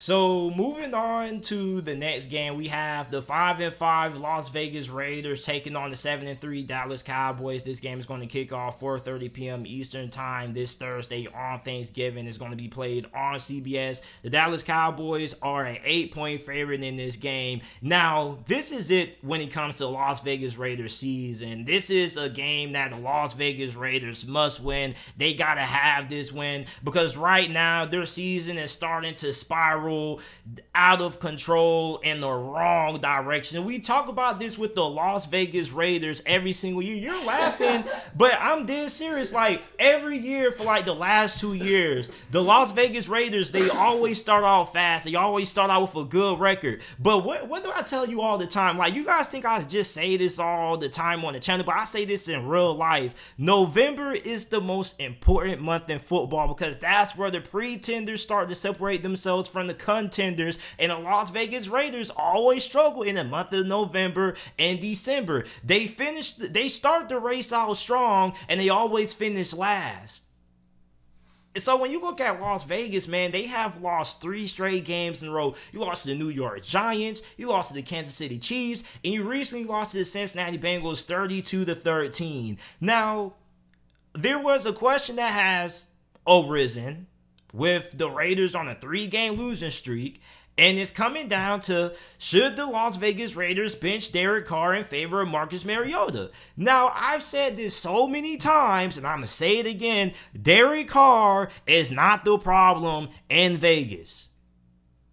So moving on to the next game, we have the 5-5 Las Vegas Raiders taking on the 7-3 Dallas Cowboys. This game is going to kick off 4:30 p.m. Eastern Time this Thursday on Thanksgiving. It's going to be played on CBS. The Dallas Cowboys are an 8-point favorite in this game. Now, this is it when it comes to the Las Vegas Raiders season. This is a game that the Las Vegas Raiders must win. They got to have this win because right now their season is starting to spiral out of control in the wrong direction. We talk about this with the Las Vegas Raiders every single year. You're laughing, but I'm dead serious. Like every year for like the last 2 years, the Las Vegas Raiders, they always start off fast. They always start out with a good record. But what do I tell you all the time? Like you guys think I just say this all the time on the channel, but I say this in real life. November is the most important month in football because that's where the pretenders start to separate themselves from the contenders, and the Las Vegas Raiders always struggle in the month of November and December. They start the race out strong, and they always finish last. So when you look at Las Vegas, man, they have lost 3 straight games in a row. You lost to the New York Giants, you lost to the Kansas City Chiefs, and you recently lost to the Cincinnati Bengals 32-13. Now, there was a question that has arisen with the Raiders on a 3-game losing streak, and it's coming down to should the Las Vegas Raiders bench Derek Carr in favor of Marcus Mariota? Now, I've said this so many times, and I'm going to say it again. Derek Carr is not the problem in Vegas.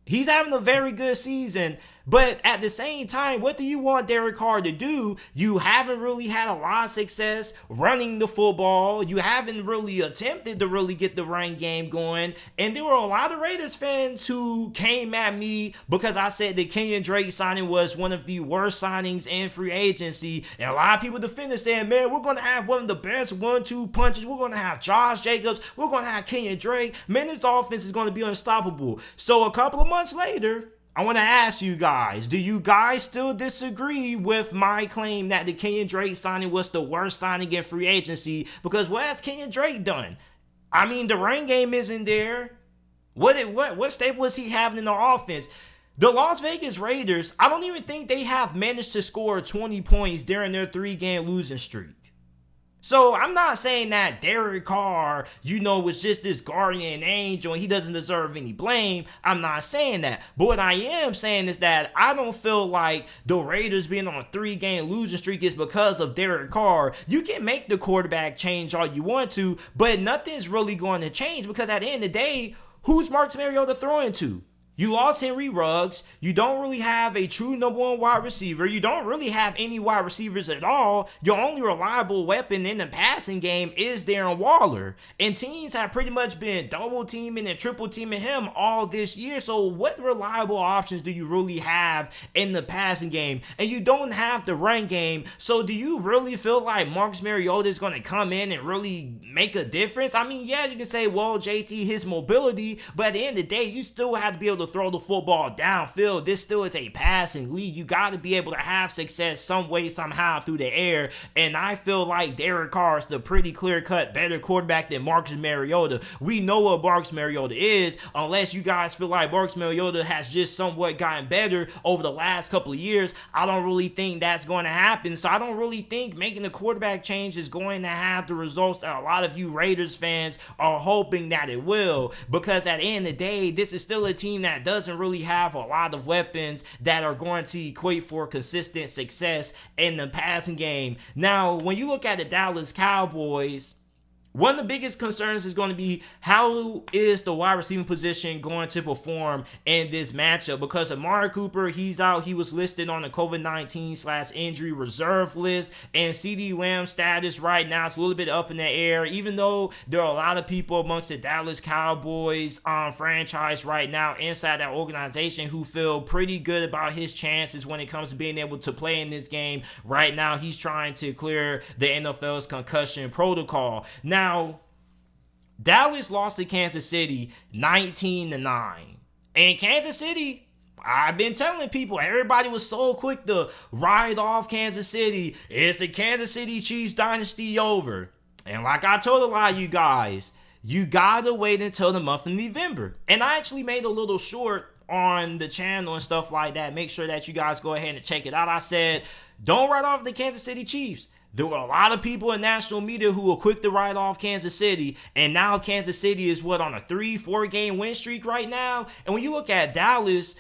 He's having a very good season, but at the same time, what do you want Derek Carr to do? You haven't really had a lot of success running the football. You haven't really attempted to really get the run game going. And there were a lot of Raiders fans who came at me because I said the Kenyon Drake signing was one of the worst signings in free agency. And a lot of people defended saying, man, we're going to have one of the best 1-2 punches. We're going to have Josh Jacobs. We're going to have Kenyon Drake. Man, this offense is going to be unstoppable. So a couple of months later, I want to ask you guys, do you guys still disagree with my claim that the Kenyon Drake signing was the worst signing in free agency? Because what has Kenyon Drake done? I mean, the run game isn't there. What staple is he having in the offense? The Las Vegas Raiders, I don't even think they have managed to score 20 points during their 3-game losing streak. So I'm not saying that Derek Carr, was just this guardian angel and he doesn't deserve any blame. I'm not saying that. But what I am saying is that I don't feel like the Raiders being on a 3-game losing streak is because of Derek Carr. You can make the quarterback change all you want to, but nothing's really going to change because at the end of the day, who's Marcus Mariota throwing to? You lost Henry Ruggs. You don't really have a true number 1 wide receiver. You don't really have any wide receivers at all. Your only reliable weapon in the passing game is Darren Waller. And teams have pretty much been double teaming and triple teaming him all this year. So what reliable options do you really have in the passing game? And you don't have the run game. So do you really feel like Marcus Mariota is going to come in and really make a difference? I mean, yeah, you can say, well, JT, his mobility. But at the end of the day, you still have to be able to throw the football downfield. This still is a passing league. You got to be able to have success some way, somehow through the air. And I feel like Derek Carr is the pretty clear-cut better quarterback than Marcus Mariota. We know what Marcus Mariota is, unless you guys feel like Marcus Mariota has just somewhat gotten better over the last couple of years. I don't really think that's going to happen. So I don't really think making the quarterback change is going to have the results that a lot of you Raiders fans are hoping that it will. Because at the end of the day, this is still a team that doesn't really have a lot of weapons that are going to equate for consistent success in the passing game. Now, when you look at the Dallas Cowboys, one of the biggest concerns is going to be how is the wide receiving position going to perform in this matchup, because Amari Cooper, he's out. He was listed on the COVID-19/injury reserve list, and CeeDee Lamb's status right now is a little bit up in the air, even though there are a lot of people amongst the Dallas Cowboys franchise right now inside that organization who feel pretty good about his chances when it comes to being able to play in this game. Right now, he's trying to clear the NFL's concussion protocol. Now, Dallas lost to Kansas City 19-9. And Kansas City, I've been telling people, everybody was so quick to ride off Kansas City. Is the Kansas City Chiefs dynasty over? And like I told a lot of you guys, you gotta wait until the month of November. And I actually made a little short on the channel and stuff like that. Make sure that you guys go ahead and check it out. I said, don't write off the Kansas City Chiefs. There were a lot of people in national media who were quick to write off Kansas City, and now Kansas City is on a 3-4 game win streak right now. And when you look at Dallas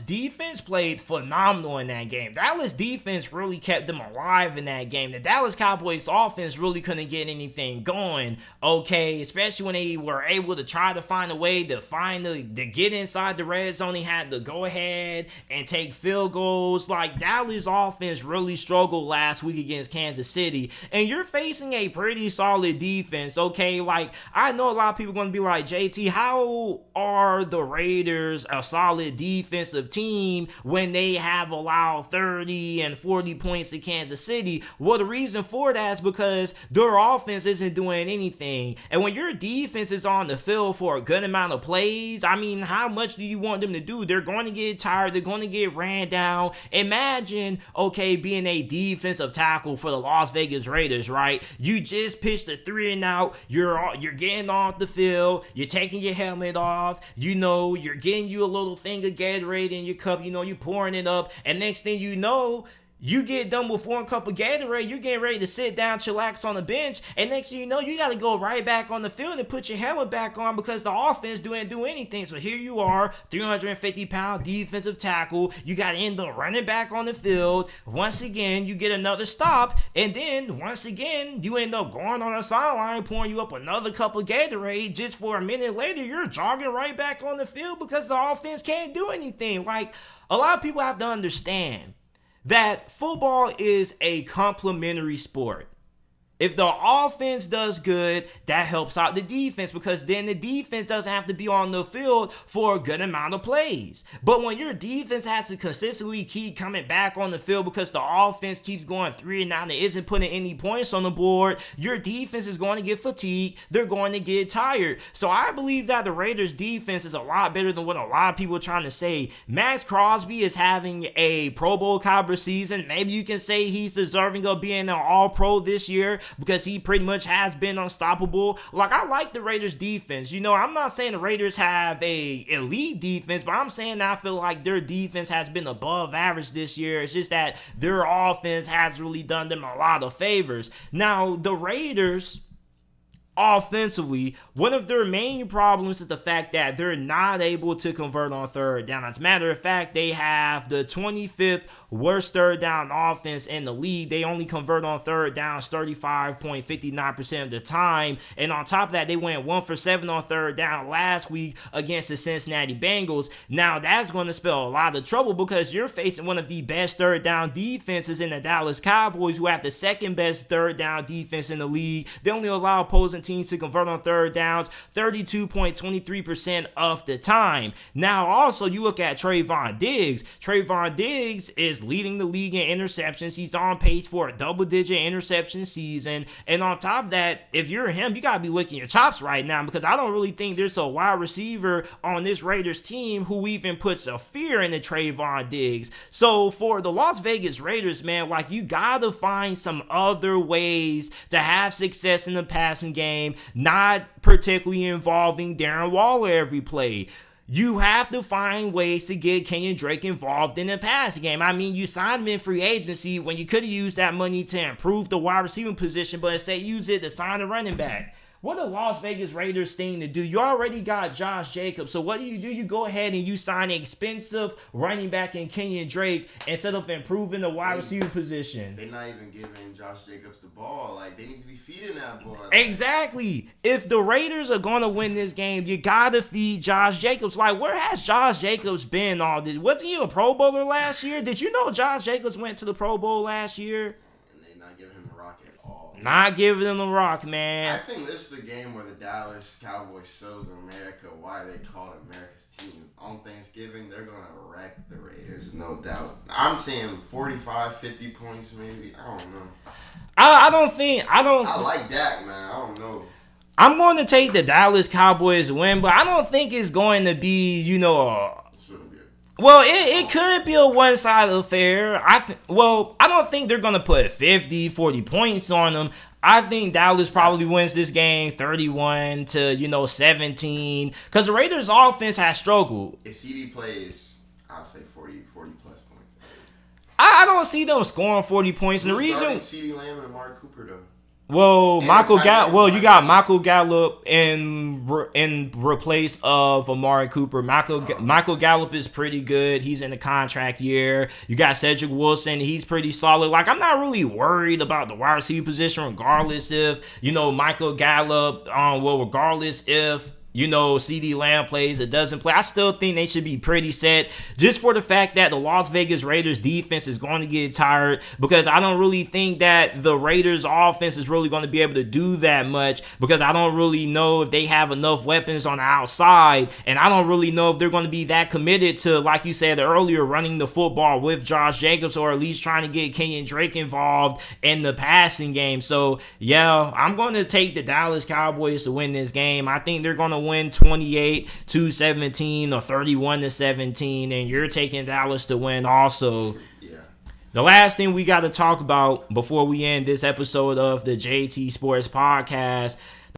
defense played phenomenal in that game. Dallas defense really kept them alive in that game. The Dallas Cowboys offense really couldn't get anything going, okay, especially when they were able to try to find a way to get inside the red zone. They had to go ahead and take field goals. Like, Dallas offense really struggled last week against Kansas City, and you're facing a pretty solid defense, okay? Like, I know a lot of people are going to be like, JT, how are the Raiders a solid defensive team when they have allowed 30 and 40 points to Kansas City? Well, the reason for that is because their offense isn't doing anything. And when your defense is on the field for a good amount of plays, I mean, how much do you want them to do? They're going to get tired. They're going to get ran down. Imagine, okay, being a defensive tackle for the Las Vegas Raiders, right? You just pitched a 3 and out. You're getting off the field. You're taking your helmet off. You're getting you a little thing of Gatorade in your cup, you're pouring it up, and next thing you know, you get done with 1 cup of Gatorade, you're getting ready to sit down, chillax on the bench, and next thing you know, you got to go right back on the field and put your helmet back on because the offense didn't do anything. So here you are, 350-pound defensive tackle, you got to end up running back on the field. Once again, you get another stop, and then once again, you end up going on the sideline, pouring you up another cup of Gatorade. Just for a minute later, you're jogging right back on the field because the offense can't do anything. Like, a lot of people have to understand that football is a complementary sport. If the offense does good, that helps out the defense because then the defense doesn't have to be on the field for a good amount of plays. But when your defense has to consistently keep coming back on the field because the offense keeps going 3 and out and isn't putting any points on the board, your defense is going to get fatigued. They're going to get tired. So I believe that the Raiders defense is a lot better than what a lot of people are trying to say. Max Crosby is having a Pro Bowl caliber season. Maybe you can say he's deserving of being an All-Pro this year, because he pretty much has been unstoppable. Like, I like the Raiders defense. I'm not saying the Raiders have a elite defense, but I'm saying that I feel like their defense has been above average this year. It's just that their offense has really done them a lot of favors. Now, the Raiders, offensively, one of their main problems is the fact that they're not able to convert on third down. As a matter of fact, they have the 25th worst third down offense in the league. They only convert on third downs 35.59% of the time. And on top of that, they went 1 for 7 on third down last week against the Cincinnati Bengals. Now, that's going to spell a lot of trouble because you're facing one of the best third down defenses in the Dallas Cowboys, who have the second best third down defense in the league. They only allow opposing teams to convert on third downs 32.23% of the time. Now, also, you look at Trayvon Diggs. Trayvon Diggs is leading the league in interceptions. He's on pace for a double-digit interception season. And on top of that, if you're him, you got to be licking your chops right now because I don't really think there's a wide receiver on this Raiders team who even puts a fear into Trayvon Diggs. So for the Las Vegas Raiders, man, like, you got to find some other ways to have success in the passing game, not particularly involving Darren Waller every play. You have to find ways to get Kenyon Drake involved in the passing game. I mean, you signed him in free agency when you could have used that money to improve the wide receiving position, but instead use it to sign a running back. What a Las Vegas Raiders thing to do. You already got Josh Jacobs. So what do? You go ahead and you sign an expensive running back in Kenyon Drake instead of improving the wide receiver position. They're not even giving Josh Jacobs the ball. Like, they need to be feeding that ball. Exactly. If the Raiders are going to win this game, you got to feed Josh Jacobs. Like, where has Josh Jacobs been all this? Wasn't he a Pro Bowler last year? Did you know Josh Jacobs went to the Pro Bowl last year? And they're not giving him the rock at all. Not giving him the rock, man. I think this is a game where the Dallas Cowboys shows America why they call it America's team. On Thanksgiving, they're going to wreck the Raiders, no doubt. I'm saying 45, 50 points maybe. I don't know. I like Dak, man. I don't know. I'm going to take the Dallas Cowboys to win, but I don't think it's going to be, well, it could be a one-sided affair. I don't think they're going to put 50, 40 points on them. I think Dallas probably wins this game 31 to 17 because the Raiders' offense has struggled. If CD plays, I'll say 40 plus points. I don't see them scoring 40 points. And the reason CD Lamb and Amari Cooper though. Well, you got Michael Gallup in replace of Amari Cooper. Michael Gallup is pretty good. He's in the contract year. You got Cedric Wilson. He's pretty solid. Like, I'm not really worried about the wide receiver position, regardless if Michael Gallup. Regardless if CD Lamb plays or doesn't play. I still think they should be pretty set just for the fact that the Las Vegas Raiders defense is going to get tired, because I don't really think that the Raiders offense is really going to be able to do that much, because I don't really know if they have enough weapons on the outside, and I don't really know if they're going to be that committed to, like you said earlier, running the football with Josh Jacobs, or at least trying to get Kenyon Drake involved in the passing game. So yeah, I'm going to take the Dallas Cowboys to win this game. I think they're going to win 28-17 or 31-17, and you're taking Dallas to win also. Yeah. The last thing we got to talk about before we end this episode of the JT Sports Podcast,